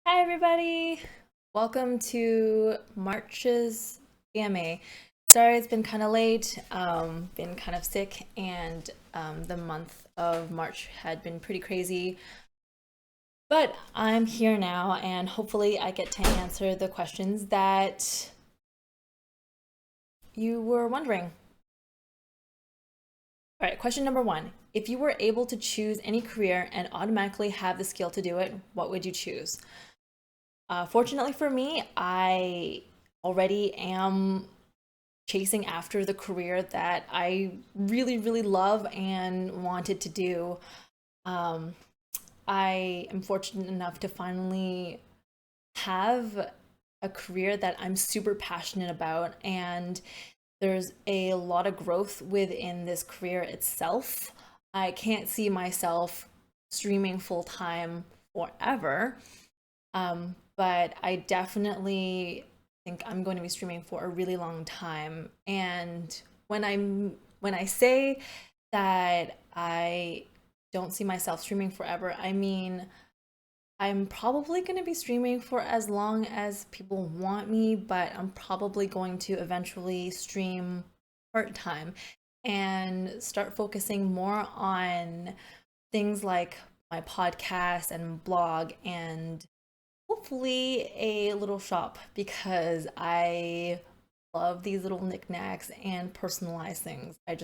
Hi, everybody. Welcome to March's AMA. Sorry it's been kind of late, been kind of sick, and the month of March had been pretty crazy. But I'm here now, and hopefully, I get to answer the questions that you were wondering. All right, question number one. If you were able to choose any career and automatically have the skill to do it, what would you choose? Fortunately for me, I already am chasing after the career that I really, really love and wanted to do. Um, I am fortunate enough to finally have a career that I'm super passionate about, and there's a lot of growth within this career itself. I can't see myself streaming full time forever. But I definitely think I'm going to be streaming for a really long time. And when I say that I don't see myself streaming forever, I mean I'm probably going to be streaming for as long as people want me, but I'm probably going to eventually stream part-time and start focusing more on things like my podcast and blog and hopefully a little shop because I love these little knickknacks and personalized things. I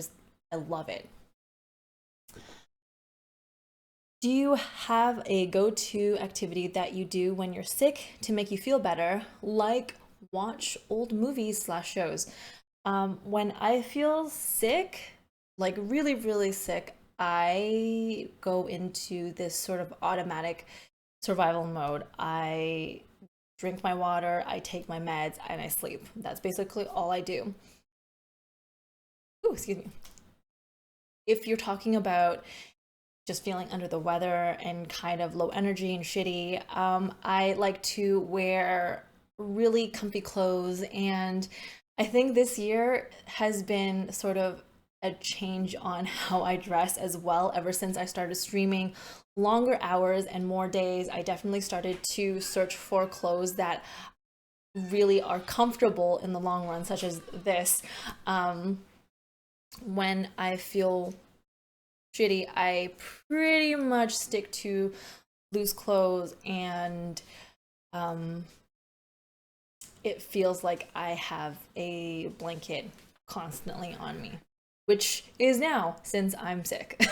love it. Do you have a go-to activity that you do when you're sick to make you feel better, like watch old movies slash shows? When I feel sick, like really, really sick, I go into this sort of automatic survival mode. I drink my water, I take my meds, and I sleep. That's basically all I do. Ooh, excuse me. If you're talking about just feeling under the weather and kind of low energy and shitty, I like to wear really comfy clothes. And I think this year has been sort of a change on how I dress as well. Ever since I started streaming longer hours and more days, I definitely started to search for clothes that really are comfortable in the long run, such as this. Um, when I feel shitty, I pretty much stick to loose clothes, and um, it feels like I have a blanket constantly on me, which is now since I'm sick.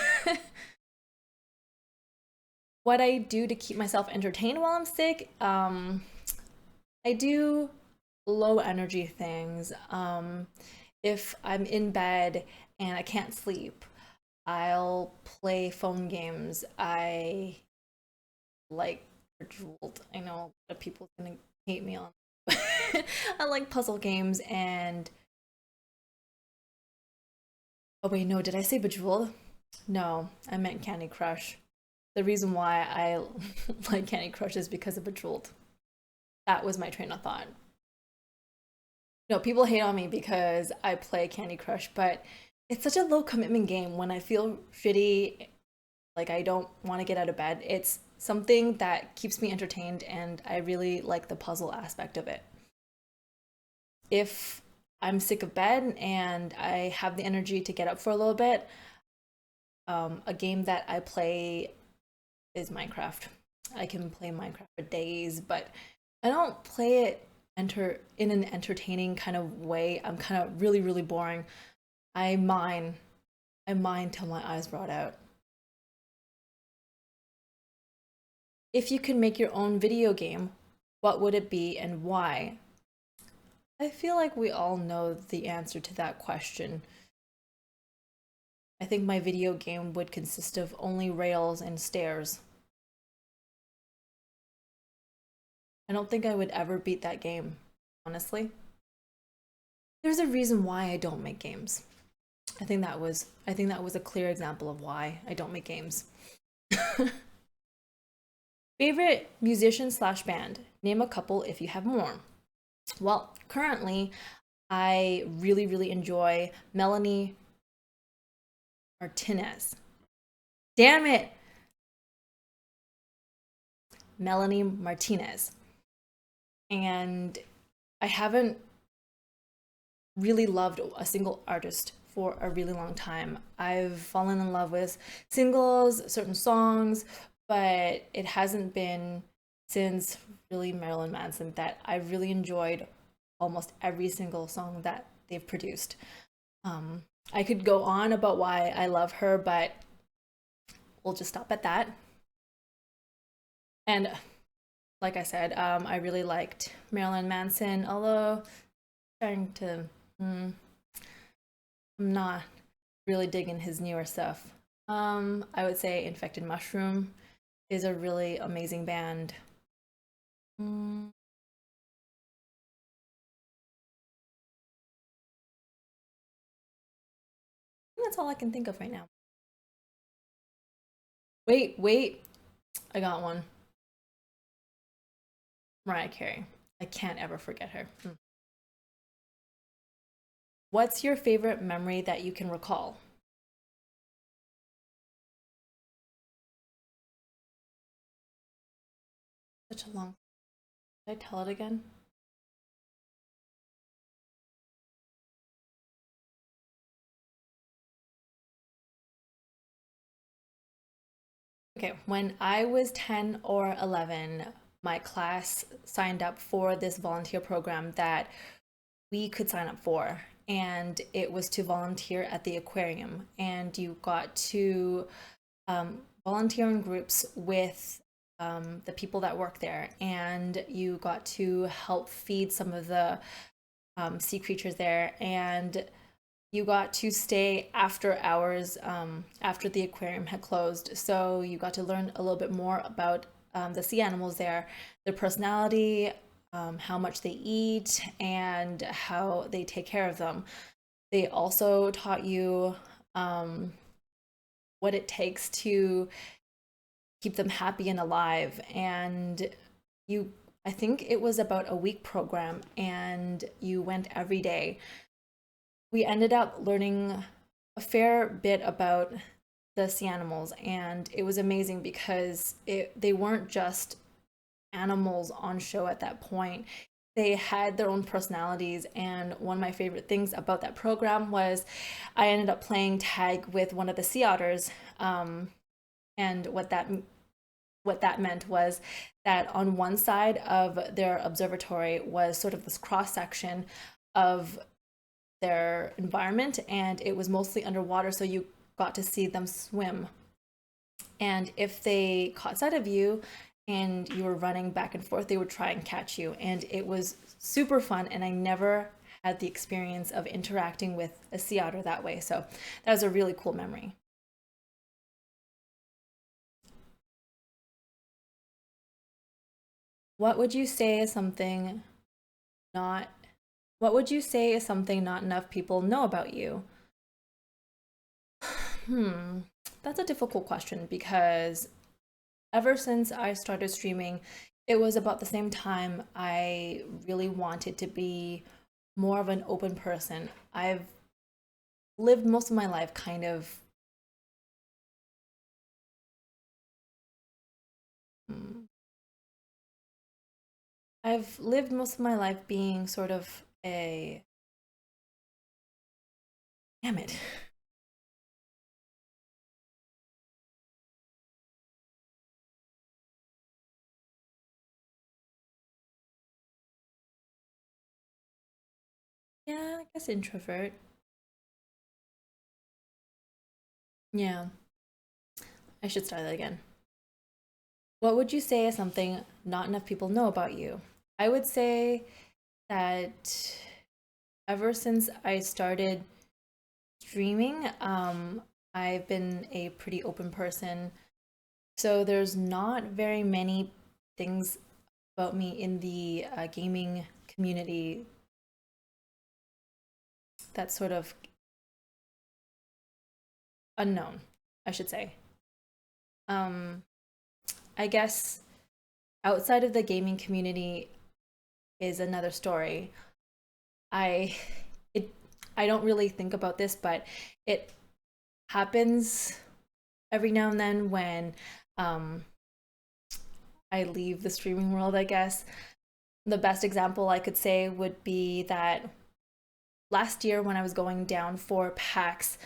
What I do to keep myself entertained while I'm sick, I do low energy things. If I'm in bed and I can't sleep, I'll play phone games. I like Bejeweled. I know a lot of people are gonna hate me on. I like puzzle games and oh wait, no, did I say Bejeweled? No, I meant Candy Crush. The reason why I like Candy Crush is because of Bejeweled. That was my train of thought. No, people hate on me because I play Candy Crush, but it's such a low commitment game. When I feel shitty, like I don't want to get out of bed, it's something that keeps me entertained, and I really like the puzzle aspect of it. If I'm sick of bed and I have the energy to get up for a little bit, a game that I play is Minecraft. I can play Minecraft for days, but I don't play it in an entertaining kind of way. I'm kind of really, really boring. I mine. I mine till my eyes rot out. If you could make your own video game, what would it be and why? I feel like we all know the answer to that question. I think my video game would consist of only rails and stairs. I don't think I would ever beat that game, honestly. There's a reason why I don't make games. I think that was a clear example of why I don't make games. Favorite musician slash band? Name a couple if you have more. Well, currently I really, really enjoy Melanie Martinez. Damn it! Melanie Martinez. And I haven't really loved a single artist for a really long time. I've fallen in love with singles, certain songs, but it hasn't been since really Marilyn Manson that I've really enjoyed almost every single song that they've produced. I could go on about why I love her, but we'll just stop at that. And like I said, I really liked Marilyn Manson, although trying to, I'm not really digging his newer stuff. I would say Infected Mushroom is a really amazing band. I think that's all I can think of right now. Wait, I got one. Mariah Carey. I can't ever forget her. What's your favorite memory that you can recall? Such a long. Did I tell it again? Okay, when I was 10 or 11, my class signed up for this volunteer program that we could sign up for. And it was to volunteer at the aquarium. And you got to volunteer in groups with the people that work there. And you got to help feed some of the sea creatures there. And you got to stay after hours after the aquarium had closed. So you got to learn a little bit more about the sea animals there, their personality, how much they eat, and how they take care of them. They also taught you what it takes to keep them happy and alive. And you, I think it was about a week program, and you went every day. We ended up learning a fair bit about the sea animals, and it was amazing because they weren't just animals on show at that point. They had their own personalities, and one of my favorite things about that program was I ended up playing tag with one of the sea otters. And what that meant was that on one side of their observatory was sort of this cross section of their environment, and it was mostly underwater, so you got to see them swim. And if they caught sight of you and you were running back and forth, they would try and catch you. And it was super fun, and I never had the experience of interacting with a sea otter that way. So that was a really cool memory. What would you say is something not what would you say is something not enough people know about you? Hmm, that's a difficult question because ever since I started streaming, it was about the same time I really wanted to be more of an open person. I've lived most of my life kind of, hmm, I've lived most of my life being sort of a, damn it. Yeah, I guess introvert. Yeah, I should start that again. What would you say is something not enough people know about you? I would say that ever since I started streaming, I've been a pretty open person. So there's not very many things about me in the gaming community that's sort of unknown, I should say. Um, I guess outside of the gaming community is another story. I it I don't really think about this, but it happens every now and then when um I leave the streaming world, I guess. The best example I could say would be that last year when I was going down for PAX,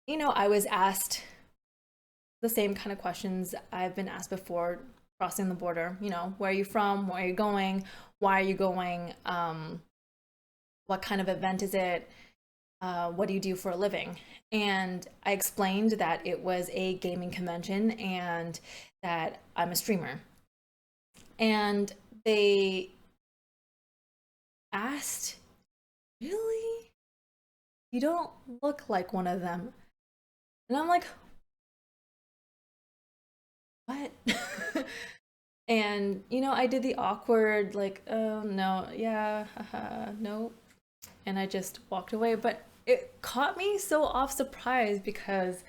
I was asked the same kind of questions I've been asked before crossing the border. Where are you from? Where are you going? Why are you going? What kind of event is it? What do you do for a living? And I explained that it was a gaming convention and that I'm a streamer. And they asked, really? You don't look like one of them. And I'm like, what? And, I did the awkward, like, oh, no, yeah, haha, no. And I just walked away. But it caught me so off surprise because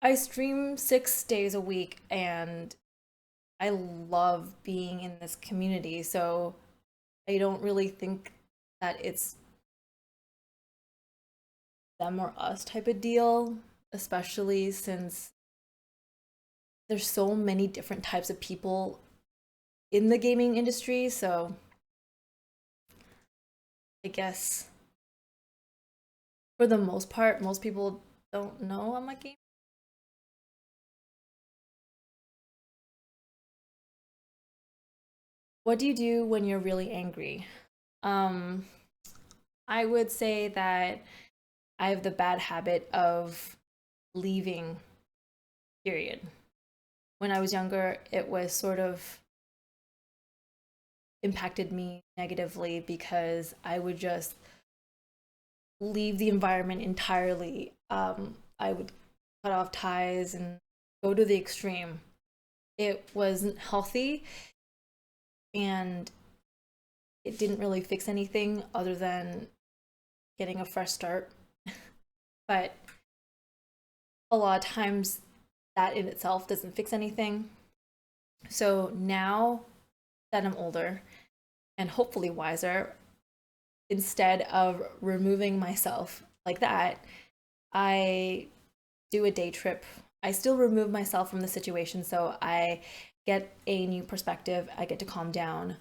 I stream 6 days a week and I love being in this community. So I don't really think that it's them or us type of deal, especially since there's so many different types of people in the gaming industry. So I guess for the most part, most people don't know I'm a gamer. What do you do when you're really angry? Um, I would say that I have the bad habit of leaving, period. When I was younger, it was sort of impacted me negatively because I would just leave the environment entirely. I would cut off ties and go to the extreme. It wasn't healthy and it didn't really fix anything other than getting a fresh start. But a lot of times that in itself doesn't fix anything. So now that I'm older and hopefully wiser, instead of removing myself like that, I do a day trip. I still remove myself from the situation so I get a new perspective. I get to calm down.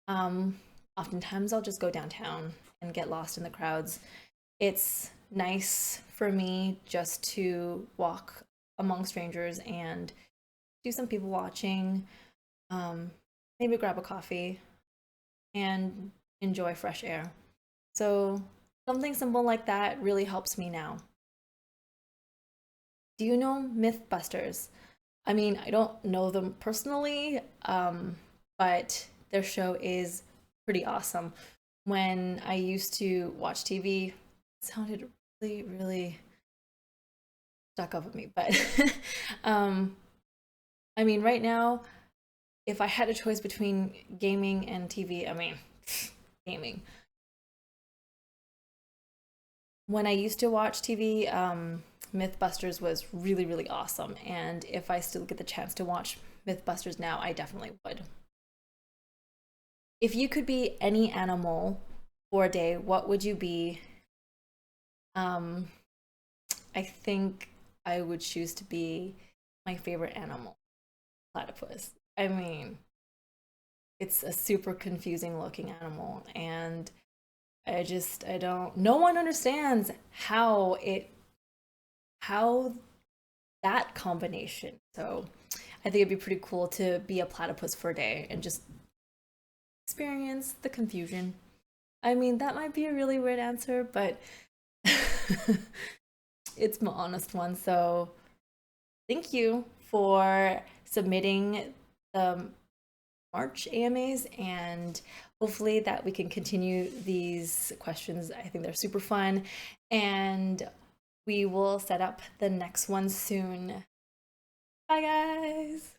Oftentimes I'll just go downtown and get lost in the crowds. It's nice for me just to walk among strangers and do some people watching, maybe grab a coffee and enjoy fresh air. So something simple like that really helps me now. Do you know Mythbusters? I mean, I don't know them personally, but their show is pretty awesome. When I used to watch TV, it sounded really, really stuck up with me. But um, I mean, right now, if I had a choice between gaming and TV, I mean, gaming. When I used to watch TV, Mythbusters was really, really awesome. And if I still get the chance to watch Mythbusters now, I definitely would. If you could be any animal for a day, what would you be? Um, I think I would choose to be my favorite animal, platypus. I mean, it's a super confusing looking animal, and I don't, no one understands how that combination. So I think it'd be pretty cool to be a platypus for a day and just experience the confusion. I mean, that might be a really weird answer, but it's my honest one. So thank you for submitting the March AMAs, and hopefully that we can continue these questions. I think they're super fun, and we will set up the next one soon. Bye, guys.